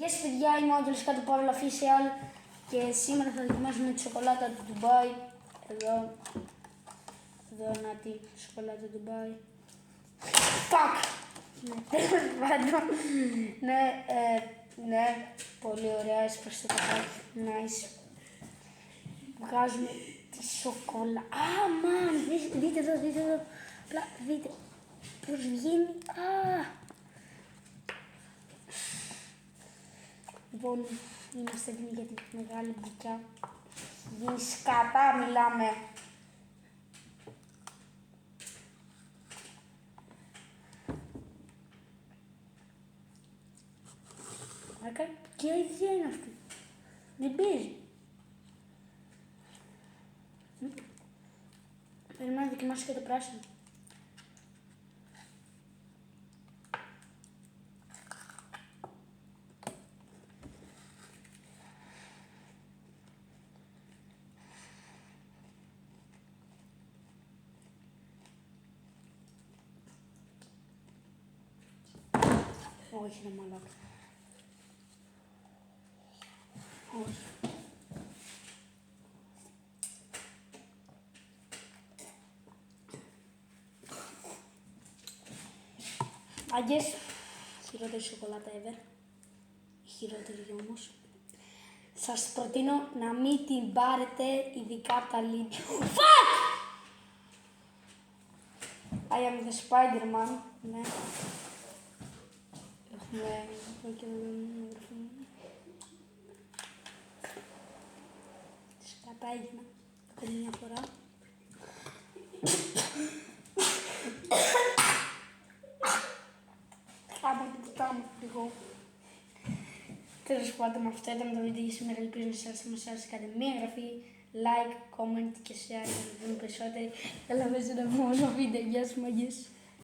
Γεια σας παιδιά, είμαι ο Άγγελος κάτω από Pavla Official και σήμερα θα δοκιμάσουμε τη σοκολάτα του Ντουμπάι. Εδώ να τη σοκολάτα του Ντουμπάι. Fuck! Ναι, πάντων. Ναι, πολύ ωραία, έσπασε το καφάκι. Nice. Βγάζουμε τη σοκολάτα. Δείτε εδώ. Δείτε πώς βγαίνει. Λοιπόν, είμαστε έτοιμοι για τη μεγάλη μπουκιά. Γίνει σκατά, μιλάμε. Και η ίδια είναι αυτή. Δεν παίζει. Περιμένω να δοκιμάσω και το πράσινο. Όχι, ρε μαλάκα. Όχι. Άγγες, χειρότερη σοκολάτα ever. Χειρότερη όμως. Σας προτείνω να μην την πάρετε, ειδικά από τα Lidl. Fuck! I am the Spider-Man. Ναι. Έχουμε εδώ και εδώ να βρεθούμε. Σκατά έγινα. Το κάνει μια φορά. Άμα την κουτά μου λίγο. Τέλος πάντων, αυτό ήταν το βίντεο για σήμερα. Ελπίζω να σας άρεσε. Κάντε μια εγγραφή, like, comment και share για να δούμε περισσότεροι. Καλά, βάζω ένα μόνο βίντεο. Γεια σας, μαγιές.